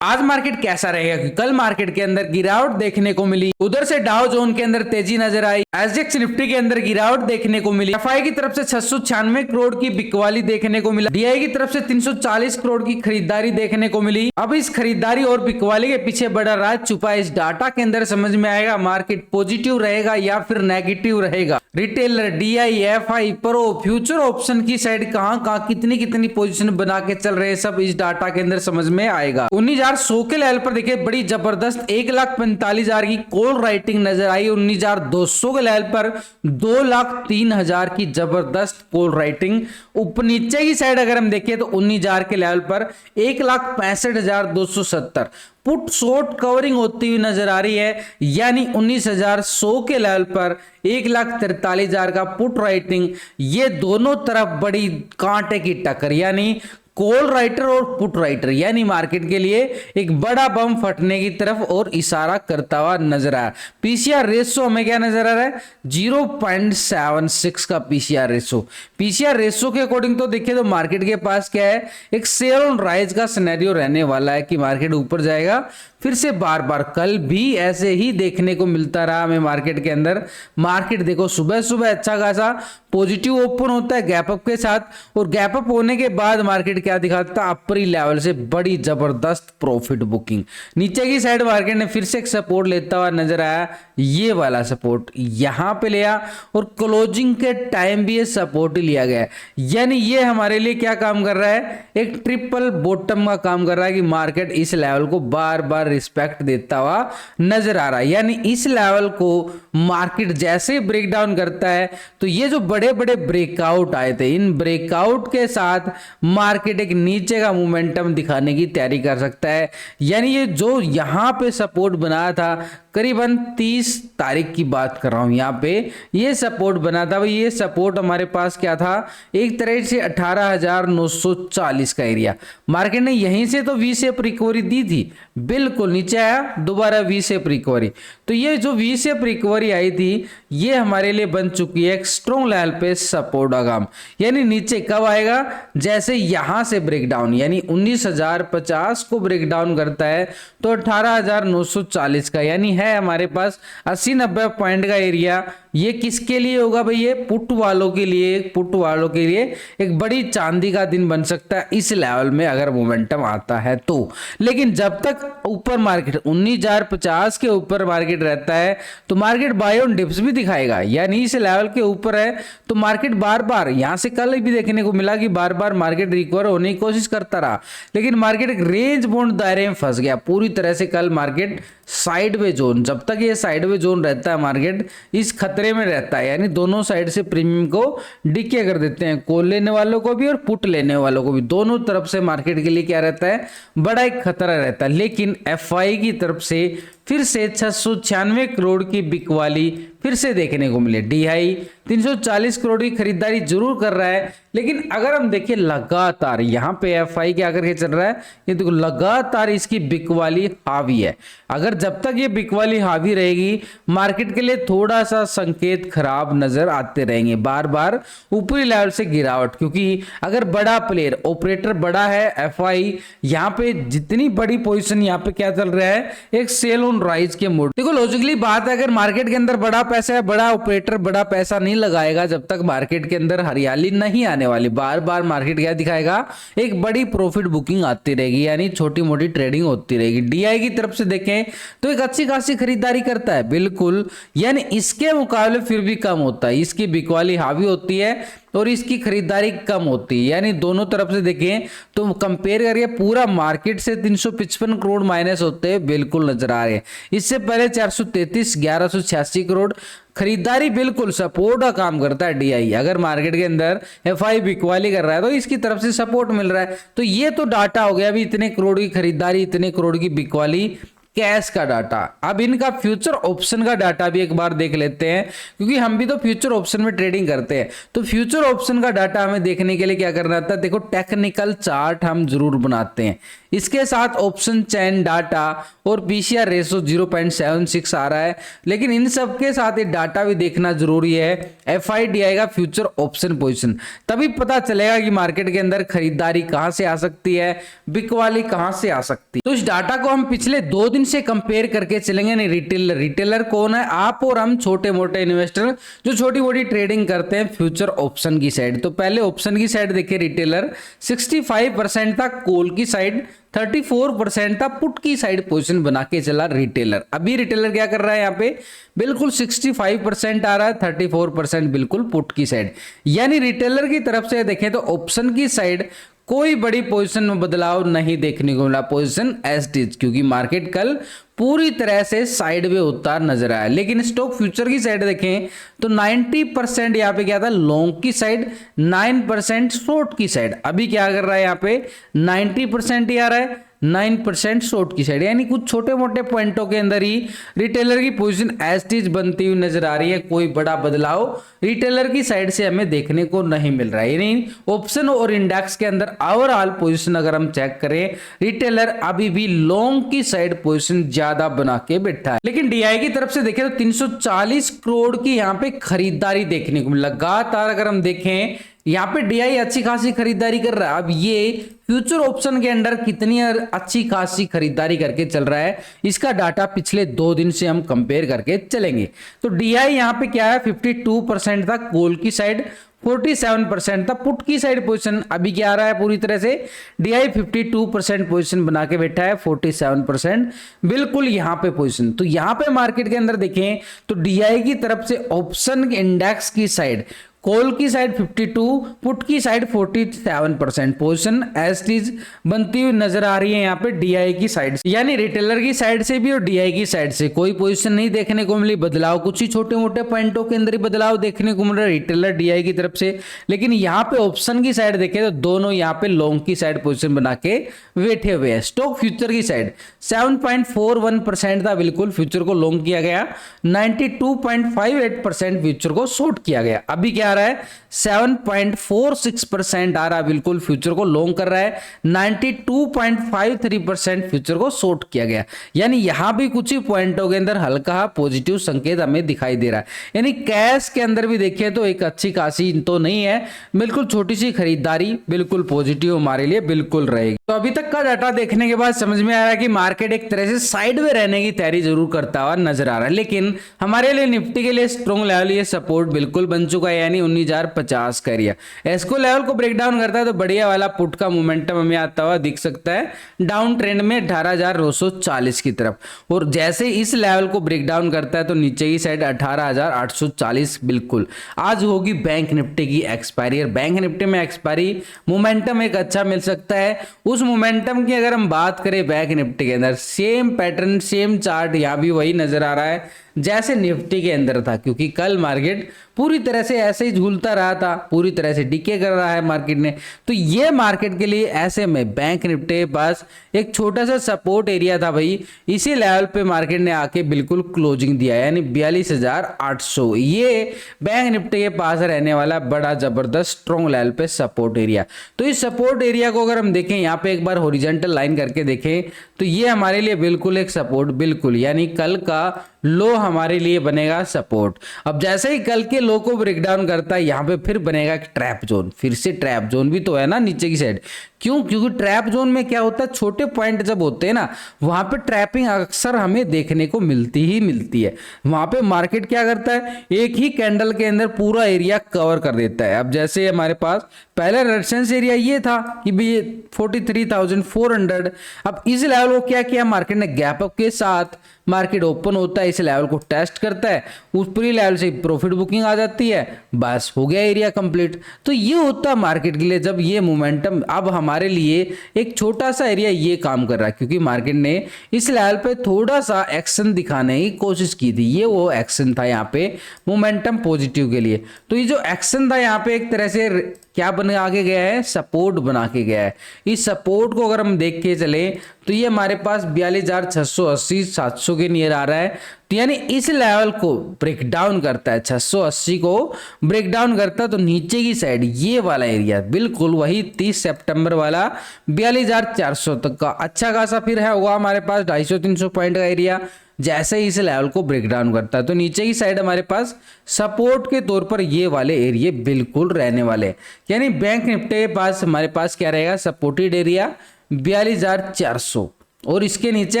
आज मार्केट कैसा रहेगा कि कल मार्केट के अंदर गिरावट देखने को मिली। उधर से डाउ जोन के अंदर तेजी नजर आई, एसजेएक्स निफ्टी के अंदर गिरावट देखने को मिली। एफआई की तरफ से 696 करोड़ की बिकवाली देखने को मिला। डीआई की तरफ से 340 करोड़ की खरीदारी देखने को मिली। अब इस खरीदारी और बिकवाली के पीछे बड़ा राज छुपा है। इस डाटा के अंदर समझ में आएगा मार्केट पॉजिटिव रहेगा या फिर नेगेटिव रहेगा। Retailer, DI, FI, pro, future option की साइड कहां कितनी कितनी पोजीशन बना के चल रहे हैं, सब इस डाटा के अंदर समझ में आएगा। 19,100 के लेवल पर देखिए बड़ी जबरदस्त 1,45,000 की कॉल राइटिंग नजर आई। 19,200 के लेवल पर 2,03,000 की जबरदस्त कॉल राइटिंग। ऊपर नीचे की साइड अगर हम देखें तो 19,000 के लेवल पर 1,65,270 पुट शॉर्ट कवरिंग होती हुई नजर आ रही है। यानी 19,100 के लेवल पर 1,43,000 का पुट राइटिंग। ये दोनों तरफ बड़ी कांटे की टक्कर, यानी कॉल राइटर और पुट राइटर, यानी मार्केट के लिए एक बड़ा बम फटने की तरफ और इशारा करता हुआ नजर आ रहा है। पीसीआर रेशो हमें क्या नजर आ रहा है? 0.76 का पीसीआर रेशो। पीसीआर रेशो के अकॉर्डिंग तो देखिए तो मार्केट के पास क्या है, एक सेल ऑन राइज का सिनेरियो रहने वाला है कि मार्केट ऊपर जाएगा फिर से बार बार। कल भी ऐसे ही देखने को मिलता रहा हमें मार्केट के अंदर। मार्केट देखो सुबह सुबह अच्छा खासा पॉजिटिव ओपन होता है गैप अप के साथ, और गैप अप होने के बाद मार्केट क्या दिखाता है? अपर लेवल से बड़ी जबरदस्त प्रॉफिट बुकिंग। नीचे की साइड मार्केट ने फिर से एक सपोर्ट लेता हुआ नजर आया, ये वाला सपोर्ट यहां पे लिया, और क्लोजिंग के टाइम भी ये सपोर्ट ही लिया गया। यानी ये हमारे लिए क्या काम कर रहा है? एक ट्रिपल बॉटम का काम कर रहा है कि मार्केट इस लेवल को बार बार रिस्पेक्ट देता हुआ नजर आ रहा है। यानी इस लेवल को मार्केट जैसे ही ब्रेक डाउन करता है तो ये जो बड़े बड़े ब्रेकआउट आए थे, इन ब्रेकआउट के साथ मार्केट एक नीचे का मोमेंटम दिखाने की तैयारी कर सकता है। यानी ये जो यहां पे सपोर्ट बनाया था, करीबन 30 तारीख की बात कर रहा हूं, यहां पे ये सपोर्ट बना था भाई। ये सपोर्ट हमारे पास क्या था? एक तरह से 18,940 का एरिया। मार्केट ने यहीं से तो वी शेप रिकवरी दी थी, बिल्कुल नीचे आया, दोबारा वी शेप रिकवरी। तो ये जो वी शेप रिकवरी आई थी ये हमारे लिए बन चुकी है एक स्ट्रॉन्ग लेवल पे सपोर्ट का काम। यानी नीचे कब आएगा? जैसे यहां से ब्रेक डाउन, यानी 19,050 को ब्रेक डाउन करता है तो 18,940 का, यानी है हमारे पास 80-90 पॉइंट का एरिया। ये किसके लिए होगा भाई? ये पुट वालों के लिए। पुट वालों के लिए एक बड़ी चांदी का दिन बन सकता है इस लेवल में अगर मोमेंटम आता है तो। लेकिन जब तक ऊपर मार्केट 19,050 के ऊपर मार्केट रहता है तो मार्केट बाय ऑन डिप्स भी दिखाएगा। यानी इस लेवल के ऊपर है तो मार्केट बार बार, यहां से कल भी देखने को मिला कि बार बार मार्केट रिकवर होने की कोशिश करता रहा, लेकिन मार्केट एक रेंज बाउंड दायरे में फंस गया पूरी तरह से। कल मार्केट साइडवे जोन, जब तक ये साइडवे जोन रहता है मार्केट इस खतरे में रहता है। यानी दोनों साइड से प्रीमियम को डिके कर देते हैं, कॉल लेने वालों को भी और पुट लेने वालों को भी। दोनों तरफ से मार्केट के लिए क्या रहता है? बड़ा एक खतरा रहता है। लेकिन एफआई की तरफ से फिर से 696 करोड़ की बिकवाली फिर से देखने को मिले। डीआई 340 करोड़ की खरीदारी जरूर कर रहा है, लेकिन अगर हम देखें लगातार यहां पे एफआई क्या करके चल रहा है, ये देखो लगातार इसकी बिकवाली हावी है। अगर जब तक ये बिकवाली हावी रहेगी मार्केट के लिए थोड़ा सा संकेत खराब नजर आते रहेंगे, बार बार ऊपरी लेवल से गिरावट। क्योंकि अगर बड़ा प्लेयर ऑपरेटर बड़ा है एफआई, यहां पे जितनी बड़ी पोजीशन यहां पे क्या चल रहा है? एक सेल ऑन राइज के मोड। देखो लॉजिकली बात है, अगर मार्केट के अंदर बड़ा पैसा है, बड़ा ऑपरेटर बड़ा पैसा नहीं लगाएगा जब तक मार्केट के अंदर हरियाली नहीं आने वाली। बार बार मार्केट क्या दिखाएगा? एक बड़ी प्रॉफिट बुकिंग आती रहेगी, यानी छोटी मोटी ट्रेडिंग होती रहेगी। डीआई की तरफ से देखें तो एक अच्छी खासी खरीदारी करता है बिल्कुल, यानी इसके मुकाबले फिर भी कम होता है। इसकी बिकवाली हावी होती है और इसकी खरीदारी कम होती है। यानी दोनों तरफ से देखें तो कंपेयर करिए, पूरा मार्केट से 355 करोड़ माइनस होते हैं बिल्कुल नजर आ रहे हैं। इससे पहले 433, 1186 करोड़ खरीदारी बिल्कुल सपोर्ट का काम करता है डीआई। अगर मार्केट के अंदर एफआई बिकवाली कर रहा है तो इसकी तरफ से सपोर्ट मिल रहा है। तो ये तो डाटा हो गया अभी, इतने करोड़ की खरीदारी, इतने करोड़ की बिकवाली, कैश का डाटा। अब इनका फ्यूचर ऑप्शन का डाटा भी एक बार देख लेते हैं, क्योंकि हम भी तो फ्यूचर ऑप्शन में ट्रेडिंग करते हैं। तो फ्यूचर ऑप्शन का डाटा हमें देखने के लिए क्या करना था? देखो टेक्निकल चार्ट हम जरूर बनाते हैं। इसके साथ ऑप्शन चैन डाटा और पीसीआर रेशो 0.76 आ रहा है, लेकिन इन सब के साथ ये डाटा भी देखना जरूरी है, एफआईडीआई का फ्यूचर ऑप्शन पोजीशन, तभी पता चलेगा कि मार्केट के अंदर खरीदारी कहां से आ सकती है, बिकवाली कहां से आ सकती है। तो इस डाटा को हम पिछले 2 दिन से कंपेयर करके चलेंगे। नहीं, रिटेलर कौन है? आप और हम, छोटे मोटे इन्वेस्टर जो छोटी मोटी ट्रेडिंग करते हैं फ्यूचर ऑप्शन की साइड। तो पहले ऑप्शन की साइड देखिए, रिटेलर 65% था कॉल की साइड, 34% था पुट की साइड पोजीशन बना के चला रिटेलर। अभी रिटेलर क्या कर रहा है? यहाँ पे बिल्कुल 65% आ रहा है, 34% बिल्कुल पुट की साइड। यानी रिटेलर की तरफ से देखें तो ऑप्शन की साइड कोई बड़ी पोजीशन में बदलाव नहीं देखने को मिला, पोजीशन एज इट इज, क्योंकि मार्केट कल पूरी तरह से साइडवे उतार नजर आया। लेकिन स्टॉक फ्यूचर की साइड देखें तो 90% यहाँ पे क्या था? लॉन्ग की साइड, 9% शॉर्ट की साइड। अभी क्या कर रहा है? यहाँ पे 90% ही आ रहा है, 9% शॉर्ट की साइड। यानी कुछ छोटे मोटे पॉइंटों के अंदर ही रिटेलर की पोजीशन एज इट इज बनती हुई नजर आ रही है। कोई बड़ा बदलाव रिटेलर की साइड से हमें देखने को नहीं मिल रहा है। यानी ऑप्शन और इंडेक्स के अंदर ओवरऑल पोजीशन अगर हम चेक करें, रिटेलर अभी भी लॉन्ग की साइड पोजीशन ज्यादा बना के बैठा है। लेकिन डीआई की तरफ से देखें तो 340 करोड़ की यहाँ पे खरीदारी देखने को मिली लगातार। अगर हम देखें यहाँ पे डीआई अच्छी खासी खरीदारी कर रहा है। अब ये फ्यूचर ऑप्शन के अंदर कितनी अच्छी खासी खरीदारी करके चल रहा है, इसका डाटा पिछले 2 दिन से हम कंपेयर करके चलेंगे। तो डीआई यहाँ पे क्या है? 52% था कॉल की साइड, 47% था पुट की साइड पोजीशन। अभी क्या आ रहा है? पूरी तरह से डीआई 52% पोजीशन बना के बैठा है, 47% बिल्कुल यहाँ पे पोजीशन। तो यहाँ पे मार्केट के अंदर देखें तो डीआई की तरफ से ऑप्शन इंडेक्स की साइड, कॉल की साइड 52, पुट की साइड 47% पोजीशन एज इज बनती हुई नजर आ रही है यहाँ पे डीआई की साइड से। यानी रिटेलर की साइड से भी और डीआई की साइड से कोई पोजीशन नहीं देखने को मिली। बदलाव कुछ ही छोटे मोटे पॉइंटों के अंदर ही बदलाव देखने को मिल रहा है रिटेलर डीआई की तरफ से। लेकिन यहाँ पे ऑप्शन की साइड देखें तो दोनों यहाँ पे लॉन्ग की साइड पोजीशन बना के बैठे हुए हैं। स्टॉक फ्यूचर की साइड 7.41% था बिल्कुल फ्यूचर को लॉन्ग किया गया, 92.58% फ्यूचर को शॉर्ट किया गया। अभी क्या रहा है? 7.46% आ रहा है बिल्कुल फ्यूचर को लॉन्ग कर रहा है, 92.53% फ्यूचर को शॉर्ट किया गया। यानी यहां भी कुछ ही पॉइंटों के अंदर हल्का पॉजिटिव संकेत हमें दिखाई दे रहा है। यानी कैश के अंदर भी देखिए तो एक अच्छी खासी तो नहीं है, बिल्कुल छोटी सी खरीदारी बिल्कुल पॉजिटिव हमारे लिए बिल्कुल रहेगी। तो अभी तक का डाटा देखने के बाद समझ में आ रहा है कि मार्केट एक तरह से साइड में रहने की तैयारी जरूर करता हुआ नजर आ रहा है। लेकिन हमारे लिए निफ्टी के लिए स्ट्रॉन्ग लेवल ये सपोर्ट बिल्कुल बन चुका है, यानी 19,050 का एरिया। एस्को लेवल को ब्रेक डाउन करता है तो बढ़िया वाला पुट का मोमेंटम हमें आता हुआ दिख सकता है डाउन ट्रेंड में 18,940 की तरफ, और जैसे इस लेवल को ब्रेक डाउन करता है तो नीचे की साइड 18,840 बिल्कुल। आज होगी बैंक निफ्टी की एक्सपायरी, और बैंक निफ्टी में एक्सपायरी मोमेंटम एक अच्छा मिल सकता है। उस मोमेंटम की अगर हम बात करें बैंक निफ्टी के अंदर, सेम पैटर्न सेम चार्ट यहाँ भी वही नजर आ रहा है जैसे निफ्टी के अंदर था, क्योंकि कल मार्केट पूरी तरह से ऐसे ही झूलता रहा था, पूरी तरह से डीके कर रहा है मार्केट ने। तो ये मार्केट के लिए ऐसे में बैंक निफ्टी के पास एक छोटा सा सपोर्ट एरिया था भाई, इसी लेवल पे मार्केट ने आके बिल्कुल क्लोजिंग दिया, यानी 42,800 ये बैंक निफ्टी के पास रहने वाला बड़ा जबरदस्त स्ट्रॉन्ग लेवल पे सपोर्ट एरिया। तो इस सपोर्ट एरिया को अगर हम देखें यहाँ पे एक बार हॉरिजॉन्टल लाइन करके देखें तो ये हमारे लिए बिल्कुल एक सपोर्ट बिल्कुल, यानी कल का लो हमारे लिए बनेगा सपोर्ट। अब जैसे ही कल के लो को ब्रेक डाउन करता है यहाँ पे फिर बनेगा एक ट्रैप जोन, फिर से ट्रैप जोन भी तो है ना नीचे की साइड। क्यों? क्योंकि ट्रैप जोन में क्या होता है, छोटे पॉइंट जब होते हैं ना वहां पे ट्रैपिंग अक्सर हमें देखने को मिलती ही मिलती है। वहां पे मार्केट क्या करता है, एक ही कैंडल के अंदर पूरा एरिया कवर कर देता है। अब जैसे हमारे पास पहले रेजिस्टेंस एरिया ये था कि भाई 43,400, अब इस लेवल को क्या किया मार्केट ने, गैप अप के साथ मार्केट ओपन होता है, इस लेवल को टेस्ट करता है, ऊपरी लेवल से प्रॉफिट बुकिंग आ जाती है, बस हो गया एरिया कंप्लीट। तो ये होता है मार्केट के लिए जब ये मोमेंटम, अब हमारे लिए एक छोटा सा एरिया ये काम कर रहा है, क्योंकि मार्केट ने इस लेवल पे थोड़ा सा एक्शन दिखाने की कोशिश की थी, ये वो एक्शन था यहाँ पे मोमेंटम पॉजिटिव के लिए। तो ये जो एक्शन था यहाँ पे एक तरह से क्या बना के गया है, सपोर्ट बना के गया है। इस सपोर्ट को अगर हम देख के चले तो ये हमारे पास 42,680 700 के नियर आ रहा है। तो यानी इस लेवल को ब्रेक डाउन करता है, 680 को ब्रेक डाउन करता है तो नीचे की साइड ये वाला एरिया बिल्कुल वही 30 सितंबर वाला 42,400 तक का अच्छा खासा फिर है होगा हमारे पास 250-300 पॉइंट का एरिया। जैसे ही इस लेवल को ब्रेक डाउन करता है तो नीचे की साइड हमारे पास सपोर्ट के तौर पर ये वाले एरिया बिल्कुल रहने वाले, यानी बैंक निफ्टी के पास हमारे पास क्या रहेगा, सपोर्टेड एरिया 42,400। और इसके नीचे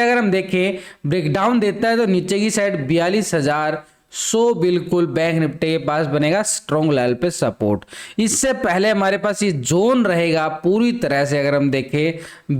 अगर हम देखें ब्रेक डाउन देता है तो नीचे की साइड 42,100 बिल्कुल बैंक निफ्टी के पास बनेगा स्ट्रॉन्ग लेवल पे सपोर्ट। इससे पहले हमारे पास ये जोन रहेगा पूरी तरह से अगर हम देखें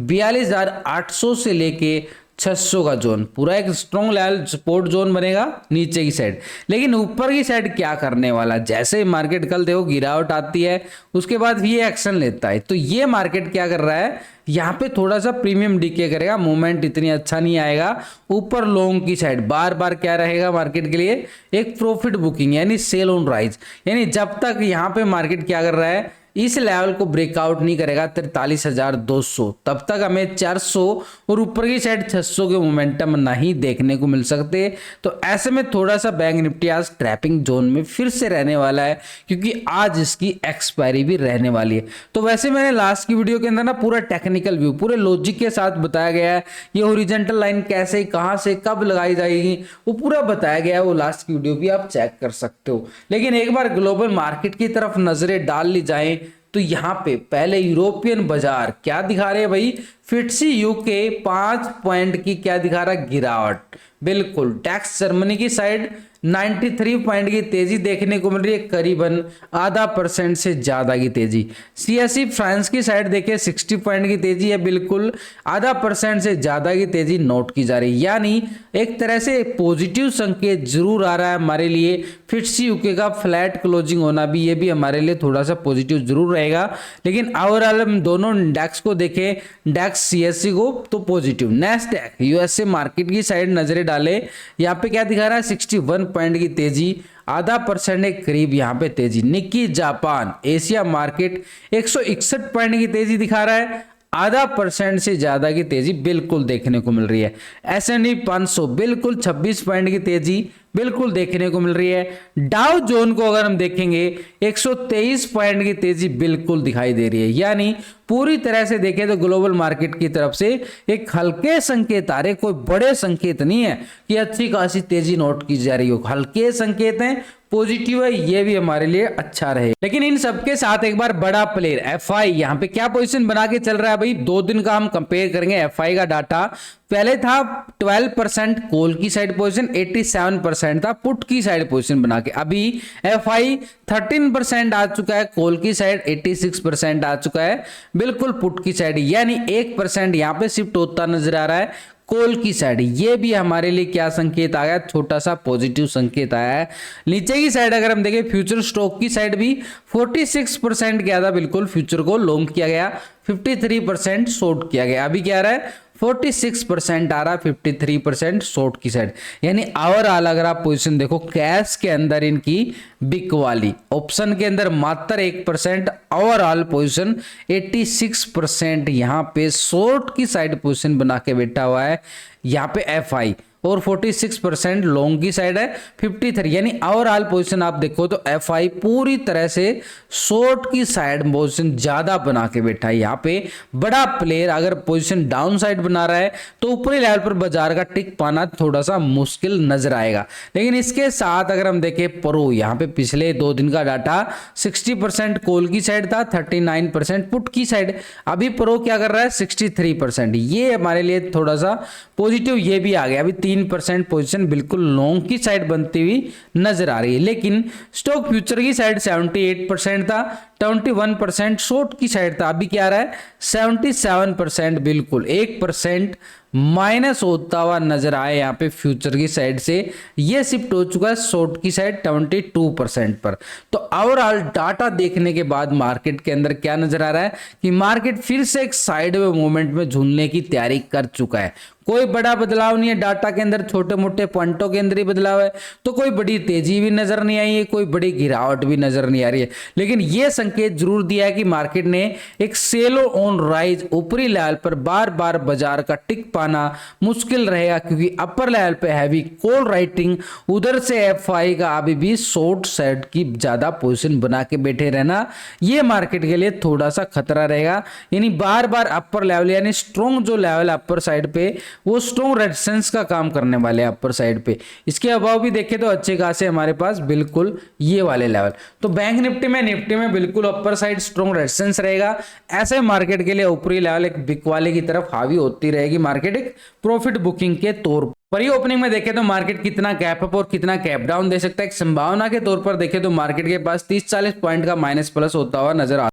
42,800 से लेके 600 का जोन, पूरा एक स्ट्रॉन्ग लेवल सपोर्ट जोन बनेगा नीचे की साइड। लेकिन ऊपर की साइड क्या करने वाला, जैसे ही मार्केट कल देखो गिरावट आती है उसके बाद ये एक्शन लेता है, तो ये मार्केट क्या कर रहा है, यहाँ पे थोड़ा सा प्रीमियम डीके करेगा, मूवमेंट इतनी अच्छा नहीं आएगा। ऊपर लॉन्ग की साइड बार बार क्या रहेगा मार्केट के लिए, एक प्रॉफिट बुकिंग यानी सेल ऑन राइज, यानी जब तक यहाँ पे मार्केट क्या कर रहा है, इस लेवल को ब्रेकआउट नहीं करेगा 43,200, तब तक हमें 400 और ऊपर की साइड 600 के मोमेंटम नहीं देखने को मिल सकते। तो ऐसे में थोड़ा सा बैंक निफ्टी आज ट्रैपिंग जोन में फिर से रहने वाला है, क्योंकि आज इसकी एक्सपायरी भी रहने वाली है। तो वैसे मैंने लास्ट की वीडियो के अंदर ना पूरा टेक्निकल व्यू पूरे लॉजिक के साथ बताया गया है, ये हॉरिजॉन्टल लाइन कैसे कहां से कब लगाई जाएगी वो पूरा बताया गया है, वो लास्ट की वीडियो भी आप चेक कर सकते हो। लेकिन एक बार ग्लोबल मार्केट की तरफ नजरें डाल ली जाए तो यहाँ पे पहले यूरोपियन बाजार क्या दिखा रहे हैं भाई, फिट्सी यूके 5 पॉइंट की क्या दिखा रहा है, गिरावट। बिल्कुल टैक्स जर्मनी की साइड 93 पॉइंट की तेजी देखने को मिल रही है, करीबन ½ % से ज्यादा की तेजी। सीएसई फ्रांस की साइड देखिए 60 पॉइंट की तेजी है, बिल्कुल ½ % से ज्यादा की तेजी नोट की जा रही है, यानी एक तरह से पॉजिटिव संकेत जरूर आ रहा है हमारे लिए। फिट्सी यूके का फ्लैट क्लोजिंग होना भी, ये भी हमारे लिए थोड़ा सा पॉजिटिव जरूर रहेगा। लेकिन ओवरऑल हम दोनों इंडेक्स को देखें, डेक्स सीएसई को तो पॉजिटिव, नेस्डैक यूएसए मार्केट की साइड नजरें डाले, यहाँ पे क्या दिखा रहा है 61 पॉइंट की तेजी, ½ % के करीब यहाँ पे तेजी। Nikki Japan Asia market 161 point की तेजी दिखा रहा है, ½ % से ज्यादा की तेजी बिल्कुल देखने को मिल रही है। S&P 500 बिल्कुल 26 पॉइंट की तेजी बिल्कुल देखने को मिल रही है। डाउ जोन को अगर हम देखेंगे 123 पॉइंट की तेजी बिल्कुल दिखाई दे रही है, यानी पूरी तरह से देखें तो ग्लोबल मार्केट की तरफ से एक हल्के संकेत आ रहे, कोई बड़े संकेत नहीं है कि अच्छी खासी तेजी नोट की जा रही हो, हल्के संकेत हैं, पॉजिटिव है, ये भी हमारे लिए अच्छा रहे। लेकिन इन सबके साथ एक बार बड़ा प्लेयर एफआई यहाँ पे क्या पोजीशन बना के चल रहा है भाई, 2 दिन का हम कंपेयर करेंगे एफआई का डाटा। पहले था 12% कॉल की साइड पोजीशन, 87% था पुट की साइड पोजीशन बना के। अभी एफआई 13% आ चुका है कॉल की साइड, 86% आ चुका है बिल्कुल पुट की साइड, यानी 1% यहाँ पे शिफ्ट होता नजर आ रहा है कॉल की साइड। ये भी हमारे लिए क्या संकेत आ गया, छोटा सा पॉजिटिव संकेत आया है। नीचे की साइड अगर हम देखें फ्यूचर स्टॉक की साइड भी 46% गया था, बिल्कुल फ्यूचर को लॉन्ग किया गया, 53% शॉर्ट किया गया। अभी क्या आ रहा है 46% आ रहा है, 53% शॉर्ट की साइड, यानी ओवरऑल अगर आप पोजीशन देखो कैश के अंदर इनकी बिक वाली, ऑप्शन के अंदर मात्र 1%, ओवरऑल पोजीशन 86% यहाँ पे शॉर्ट की साइड पोजीशन बना के बैठा हुआ है यहाँ पे एफआई, और 46% लॉन्ग की साइड है 53, यानी ओवरऑल पोजीशन आप देखो तो एफआई पूरी तरह से शॉर्ट की साइड पोजीशन ज्यादा बना के बैठा है। यहाँ पे बड़ा प्लेयर अगर पोजीशन डाउन साइड बना रहा है तो ऊपरी लेवल पर बाजार का टिक पाना थोड़ा सा मुश्किल नजर आएगा। लेकिन इसके साथ अगर हम देखें प्रो, यहाँ पे पिछले 2 दिन का डाटा 60% कॉल की साइड था, 39% पुट की साइड। अभी प्रो क्या कर रहा है 63%, ये हमारे लिए थोड़ा सा पॉजिटिव ये भी आ गया। अभी 3% पोजीशन बिल्कुल लॉन्ग की साइड बनती हुई नजर आ रही है। लेकिन स्टॉक फ्यूचर की साइड 78% था, 21% शॉर्ट की साइड था, अभी क्या आ रहा है 77%, बिल्कुल 1% माइनस होता हुआ नजर आए यहाँ पे फ्यूचर की साइड से। ये शिफ्ट हो चुका है शॉर्ट की साइड 22% पर। तो ओवरऑल डाटा देखने के बाद मार्केट के अंदर क्या नजर आ रहा है कि मार्केट फिर से एक साइड वे मूवमेंट में झूलने की तैयारी कर चुका है। कोई बड़ा बदलाव नहीं है, डाटा के अंदर छोटे मोटे पॉइंटों के अंदर ही बदलाव है, तो कोई बड़ी तेजी भी नजर नहीं आई है, कोई बड़ी गिरावट भी नजर नहीं आ रही है। लेकिन यह संकेत जरूर दिया है कि मार्केट ने एक सेलो ऑन राइज ऊपरी लेवल पर बार बार बाजार का टिक पाना मुश्किल रहेगा, क्योंकि अपर लेवल पे हैवी कॉल राइटिंग, उधर से एफआई का अभी भी शॉर्ट साइड की ज्यादा पोजीशन बना के बैठे रहना, ये मार्केट के लिए थोड़ा सा खतरा रहेगा। यानी बार बार अपर लेवल यानी स्ट्रॉन्ग जो लेवल अपर साइड पे, वो स्ट्रॉन्ग रेजिस्टेंस का काम करने वाले हैं अपर साइड पे। इसके अभाव भी देखें तो अच्छे खासे हमारे पास बिल्कुल ये वाले लेवल। तो बैंक निफ्टी में बिल्कुल अपर साइड स्ट्रॉन्ग रेजिस्टेंस रहेगा। ऐसे मार्केट के लिए ऊपरी लेवल एक बिक वाले की तरफ हावी होती रहेगी मार्केट एक प्रॉफिट बुकिंग के तौर पर। प्री ओपनिंग में देखें तो मार्केट कितना गैप अप और कितना गैप डाउन दे सकता है, एक संभावना के तौर पर देखें तो मार्केट के पास 30-40 पॉइंट का माइनस प्लस होता हुआ नजर आता है।